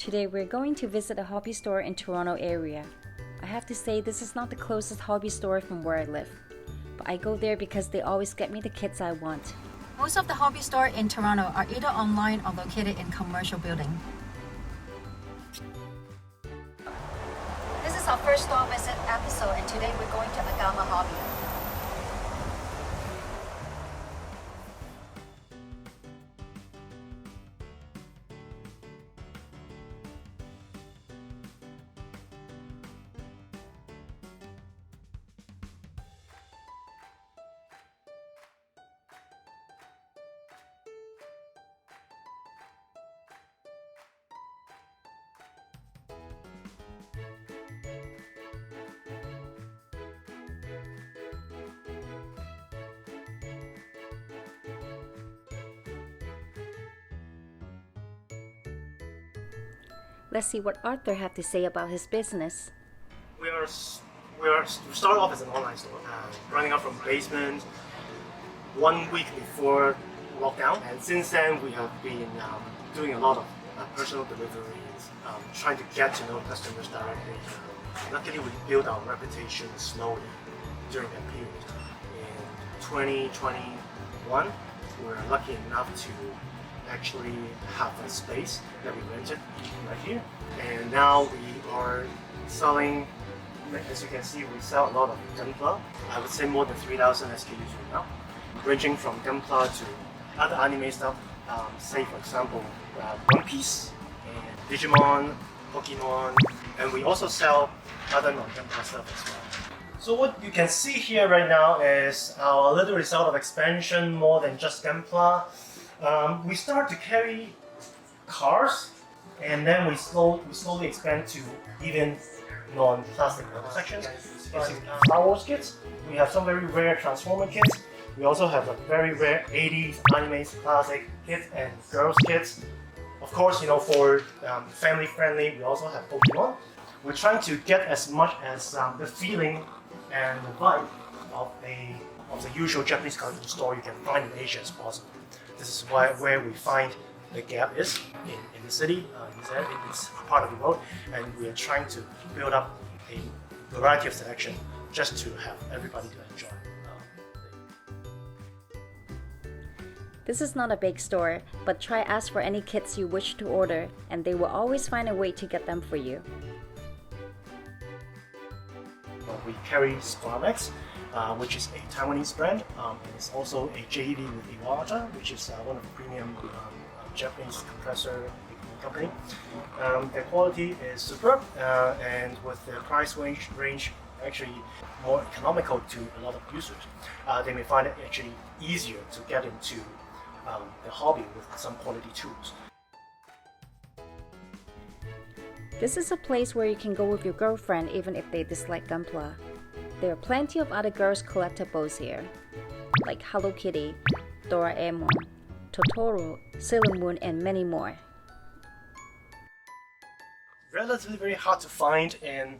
Today we're going to visit a hobby store in Toronto area. I have to say this is not the closest hobby store from where I live, but I go there because they always get me the kits I want. Most of the hobby stores in Toronto are either online or located in commercial buildings. This is our first store visit episode, and today we're going to Argama Hobby. Let's see what Arthur had to say about his business. We started off as an online store, running up from basement 1 week before lockdown, and since then we have been doing a lot of personal deliveries, trying to get to know customers directly. Luckily, we built our reputation slowly during that period. In 2021, we were lucky enough to actually have a space that we rented right here, and now we are selling. As you can see, we sell a lot of Gunpla. I would say more than 3,000 SKUs right now, ranging from Gunpla to other anime stuff. Say for example, One Piece and Digimon, Pokemon, and we also sell other non-Gunpla stuff as well. So what you can see here right now is our little result of expansion more than just Gunpla. We start to carry cars, and then we slowly expand to even non-plastic sections. Star Wars kits. We have some very rare Transformer kits. We also have a very rare 80s anime classic kits and girls kits. Of course, for family friendly, we also have Pokemon. We're trying to get as much as the feeling and the vibe of the usual Japanese cartoon store you can find in Asia as possible. This is where we find the gap is in the city, in this part of the world, and we are trying to build up a variety of selection just to have everybody to enjoy. This is not a big store, but try ask for any kits you wish to order, and they will always find a way to get them for you. We carry Sparmax, which is a Taiwanese brand. It's also a JV with Iwata, which is one of the premium Japanese compressor company. Their quality is superb, and with their price range actually more economical to a lot of users. They may find it actually easier to get into the hobby with some quality tools. This is a place where you can go with your girlfriend even if they dislike Gunpla. There are plenty of other girls' collectibles here, like Hello Kitty, Doraemon, Totoro, Sailor Moon, and many more. Relatively very hard to find in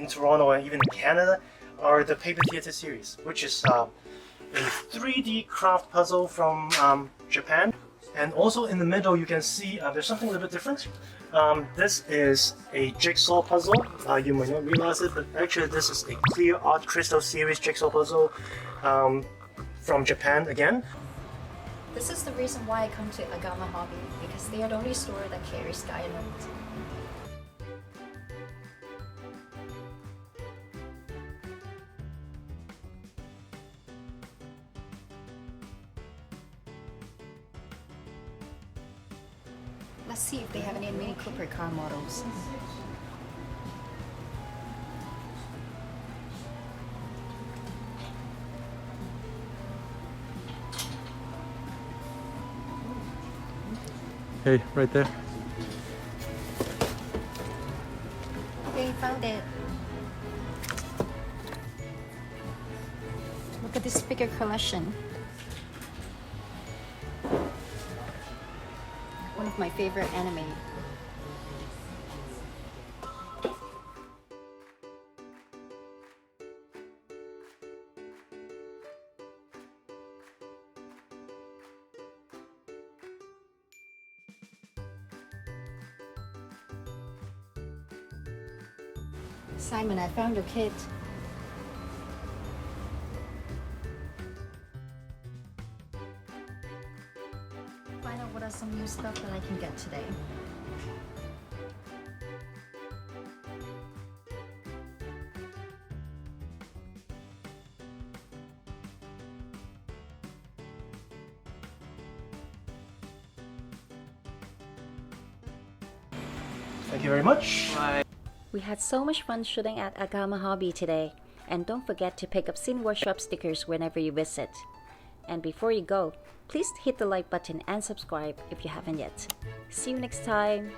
Toronto and even in Canada are the Paper Theater series, which is a 3D craft puzzle from Japan. And also in the middle you can see there's something a little bit different. This is a jigsaw puzzle. You might not realize it, but actually this is a clear art crystal series jigsaw puzzle from Japan again. This is the reason why I come to Argama Hobby, because they are the only store that carries Skynote. Let's see if they have any Mini Cooper car models. Hey, right there. Okay, found it. Look at this figure collection. One of my favorite anime. Simon, I found your kit. Find out what are some new stuff that I can get today. Thank you very much. We had so much fun shooting at Argama Hobby today, and don't forget to pick up Scene Workshop stickers whenever you visit. And before you go, please hit the like button and subscribe if you haven't yet. See you next time!